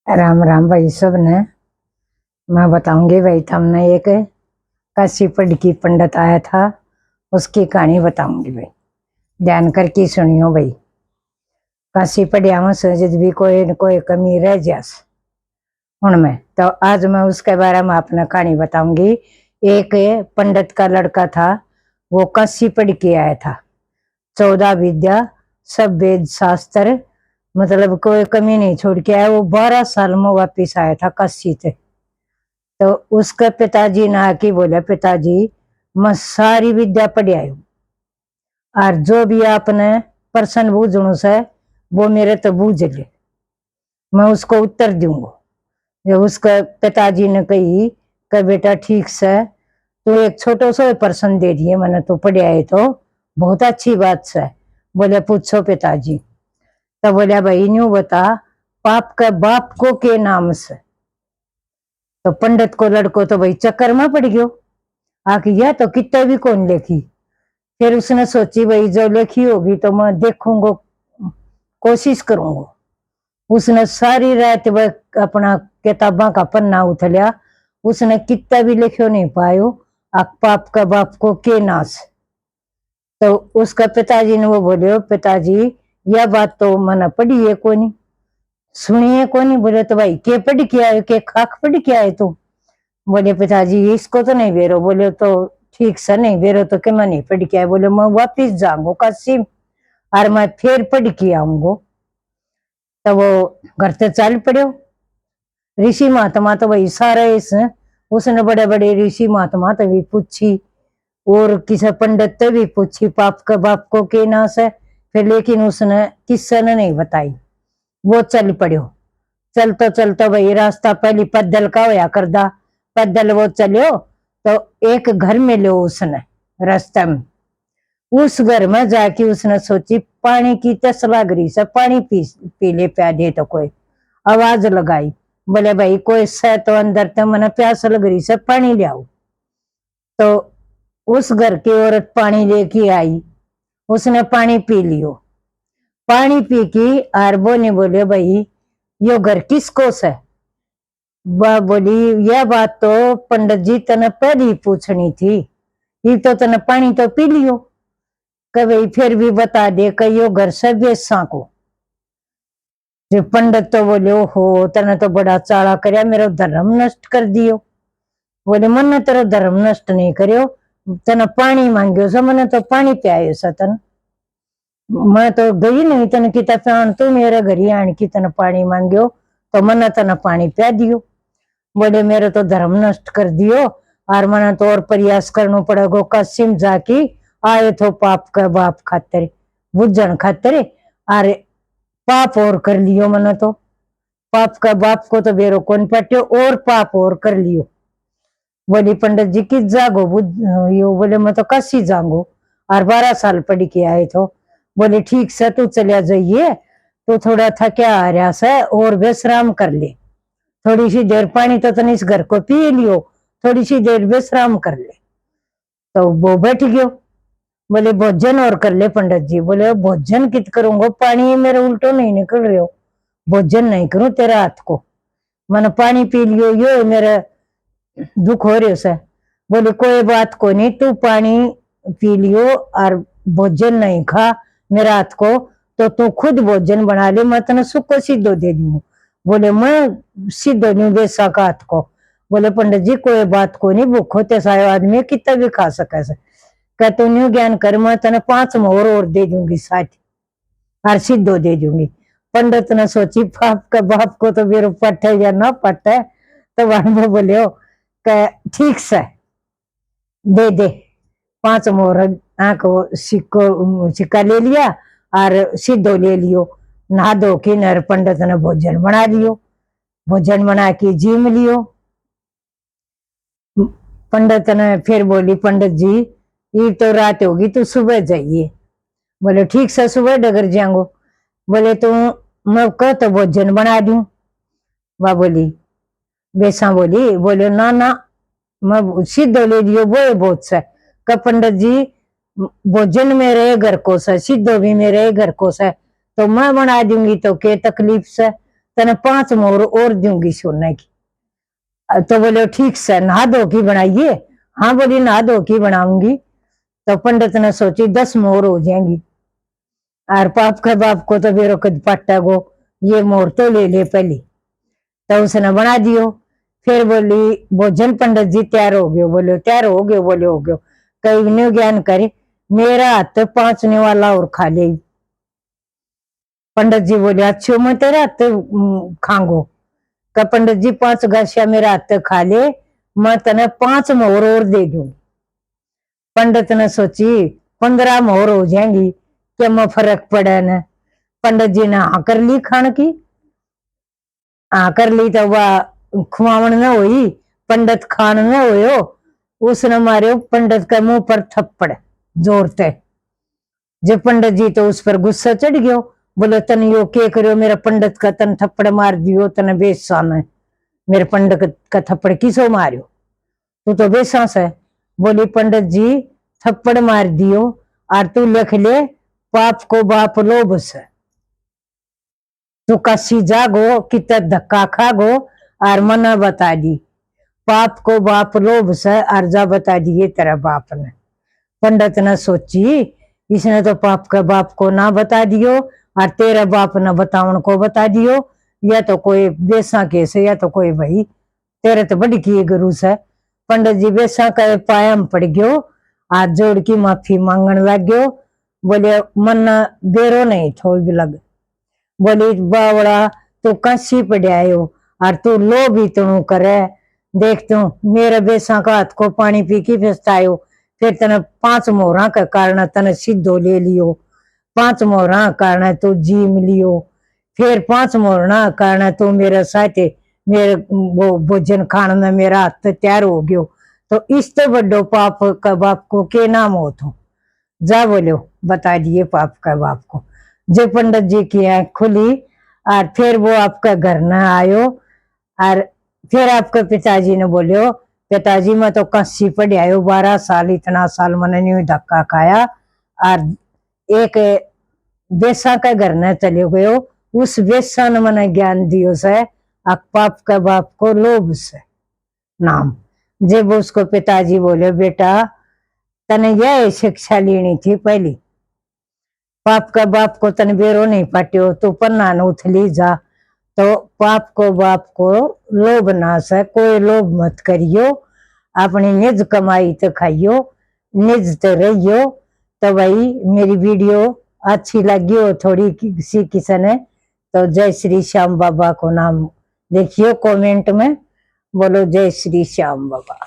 राम राम भाई सब ने। मैं बताऊंगी भाई हमने एक काशी पढ़ की पंडित आया था, उसकी कहानी बताऊंगी भाई। ध्यान करके सुनियो भाई। काशी पढ़िया में जद भी कोई न कोई कमी रह जास उनमें, तो आज मैं उसके बारे में अपना कहानी बताऊंगी। एक पंडित का लड़का था, वो काशी पढ़ के आया था। 14 विद्या, सब वेद शास्त्र, मतलब कोई कमी नहीं छोड़ के आया। वो 12 साल में वापिस आया था काशी से। तो उसके पिताजी ने आके बोले, पिताजी मैं सारी विद्या पढ़ आयु, और जो भी आपने प्रश्न बूझणु से वो मेरे तो बूझ ले, मैं उसको उत्तर दूंगा। जब उसके पिताजी ने कही कि बेटा ठीक से तू एक छोटो सो प्रश्न दे दिए, मैंने तो पढ़ आए तो बहुत अच्छी बात से। बोले पूछो पिताजी। तो बोले भाई न्यू बता, पाप के बाप को के नाम से। तो पंडित को लड़को तो भाई चक्कर में पड़ गयो, आखिर यह तो कितने भी कौन लिखी। फिर उसने सोची भाई जो लिखी होगी तो मैं देखूंगा, कोशिश करूंगा। उसने सारी रात वह अपना किताबा का पन्ना उथलिया, उसने कितना भी लिखो नहीं पायो पाप का बाप को के नाश। तो उसका पिताजी ने वो बोले, पिताजी यह बात तो मैंने पढ़ी है कोनी, सुनी है कोनी। बोले तो भाई के पढ़ के आए, के खाक पढ़ के आए तू। बोले पिताजी इसको तो नहीं बेरो। बोले तो ठीक से नहीं बेरो तो कि मैं नहीं पढ़ के आया। बोले मैं वापिस जाऊंगा काशी और मैं फिर पढ़ के आऊंगा। तो वो घर से चल पड़ो। ऋषि महात्मा तो भाई सारे उसने बड़े बड़े ऋषि महात्मा तो भी पूछी, और किसी पंडित तो भी पूछी पाप का बाप को के नाश है। फिर लेकिन उसने किसी ने नहीं बताई। वो चल पड़ो। चलता चलता भाई रास्ता पहली पैदल का होया करदा, पैदल वो चलो तो एक घर में लो उसने रास्ते में। उस घर में जाके उसने सोची पानी की तस लग रही से, पानी पी ले प्या दे। तो कोई आवाज लगाई, बोले भाई कोई से तो अंदर तो मैंने प्यास लग रही से पानी ले आओ। तो उस घर की औरत पानी लेके आई, उसने पानी पी लियो। पानी पी की और बोने बोले भाई यो घर किसको से। वह बोली यह बात तो पंडित जी तने पहले पूछनी थी, ये तो तने पानी तो पी लियो, कभी फिर भी बता दे कि यो घर से बेसा को। जो पंडित तो बोले हो तने तो बड़ा चाला करया, मेरा धर्म नष्ट कर दियो। बोले मैंने तेरा धर्म नष्ट नहीं करियो, तने पानी मांगियो से, मैंने तो पानी पियायो से तने। मैं तो गई नहीं तने की तफान, तू मेरे घर ही आन की तने पानी मांगियो तो मैंने तने पानी पिया दियो। बोले मेरे तो धर्म नष्ट कर दियो और मैंने तो और प्रयास करना पड़ेगा काशी जाके आए तो पाप का बाप खातिर बुझन खातिर, और पाप और कर लियो। मैंने तो पाप का बाप को तो बेरो कौन पट्यो और पाप और कर लियो। बोली पंडित जी की जागो यो। बोले मैं तो काशी जाऊंगो और 12 साल पढ़ के आए तो। बोले ठीक से तू चलिया जाइए, तो थोड़ा थका आ रहा से और विश्राम कर ले, थोड़ी सी देर पानी तो तने इस घर को पी लियो, थोड़ी सी देर विश्राम कर ले। तो वो बैठ गयो। बोले भोजन और कर ले पंडित जी। बोले भोजन कित करूंगा, पानी मेरे उल्टो नहीं निकल रहे हो, भोजन नहीं करूं तेरा हाथ को, मैंने पानी पी लियो, यो मेरा दुख हो रहे से। बोले कोई बात को नहीं, तू पानी पी लियो और भोजन नहीं खा मेरा हाथ को, तो तू खुद भोजन बना ले, मैं तेने सुखो सीधो दे दूंगा। बोले मैं सीधो नहीं दे सका हाथ को। बोले पंडित जी कोई बात को नहीं, भूख होते सारे आदमी कितना भी खा सके से। क्या तू न्यू ज्ञान कर, मैं तेने 5 मोहर और दे दूंगी साथ और सीधो दे दूंगी। पंडित ने सोची बाप का बाप को तो मेरे पट्टे या ना पट्टे, तो वहां बोले ठीक से दे दे। 5 मोहर आंख सिक्को सिक्का ले लिया और सीधो ले लियो। नहा धो के नर पंडित ने भोजन बना लियो, भोजन बना के जिम लियो। पंडित ने फिर बोली पंडित जी ये तो रात होगी, तो सुबह जाइए। बोले ठीक से सुबह डगर जाऊंगो। बोले तो मैं कह तो भोजन बना दूं। वह बोली बेसा बोली, बोले ना ना मैं सीधो ले लियो, वो बहुत से का पंडित जी भोजन मेरे घर को से, सीधो भी मेरे घर को से, तो मैं बना दूंगी तो के तकलीफ से। तने 5 मोहर और दूंगी सोने की। तो बोले ठीक से नहा धो की बनाइए। हाँ बोली नहा धो की बनाऊंगी। तो पंडित ने सोची 10 मोहर हो जाएंगी। और पाप के बाप को तो बेरो कद पट्टा गो, ये मोहर तो ले ले पहली। तो उसने बना दियो। फिर बोली भोजन पंडित जी तैयार हो गयो। बोले तैयार हो गयो। बोले हो गयो। कई न्यू ज्ञान करे मेरा हाथ 5 वाला और खा ले। पंडित जी बोले अच्छो मैं तेरा हाथ खांगो। का पंडित जी 5 गाछिया मेरा हाथ खा ले, मैं तने 5 मोहर और दे दूंगी। पंडित ने सोची 15 मोहर हो जाएंगी, क्या मैं फर्क पड़े न। पंडित जी ने हाँ कर ली खान की। हाँ कर ली तो वह खुआवन न हुई, पंडित खान न हो। उसने मारे पंडित के मुंह पर थप्पड़ जोर से। जब पंडित जी तो उस पर गुस्सा चढ़ गयो। बोले तन यो के करो, मेरा पंडित का तन थप्पड़ मार दियो, तन बेसान है। मेरे पंडित का थप्पड़ किसो मारियो, तू तो बेसास है। बोली पंडित जी थप्पड़ मार दियो और तू लिख ले पाप को बाप लोभ से। तू कसी जागो कितना धक्का खागो और मना बता दी पाप को बाप लोभ से और जा बता दिए तेरा बाप ने। पंडित ने सोची इसने तो पाप का बाप को ना बता दियो और तेरा बाप ने बतावन को बता दियो, या तो कोई बेसा केस है या तो कोई भाई तेरे तो बड़ी की गुरु से। पंडित जी बेसा का पाया में पड़ गयो, हाथ जोड़ की माफी मांगन लग गयो। बोले मन बेरो नहीं थो लग। बोली बावड़ा तू कसी पड़ायो और तू लो भी तू करे, देख तू मेरे बेसा का हाथ को पानी पी की फिसतायो, फिर तने 5 मोहरा के कारण तने सीधो ले लियो, 5 मोहरा कारण तू जी मिलियो, फिर 5 मोहरा कारण तू मेरे साथ मेरे वो भोजन खाने में मेरा हाथ तैयार हो गयो। तो इस तो बड़ो पाप का बाप को के नाम हो तो जा बोलो बता दिए पाप का बाप को। जो पंडित जी की आंख खुली और फिर वो आपका घर न आयो। और फिर आपके पिताजी ने बोलियो पिताजी मैं तो कस्सी पढ़ आयो 12 साल, इतना साल मैंने नहीं धक्का खाया। और एक बेसा का घर न चले गयो, उस बेसा ने मैंने ज्ञान दियो से पाप का बाप को लोभ से नाम। जब उसको पिताजी बोले बेटा तने यह शिक्षा लेनी थी पहली, पाप का बाप को तन बेरो नहीं पाट्यो तो पन्ना न उथली जा। तो पाप को बाप को लोभ ना से कोई लोभ मत करियो, अपनी निज कमाई तो खाइयो, निज तो रहियो। तो भाई मेरी वीडियो अच्छी लगी हो थोड़ी किसी किसी ने तो जय श्री श्याम बाबा को नाम लिखियो कमेंट में, बोलो जय श्री श्याम बाबा।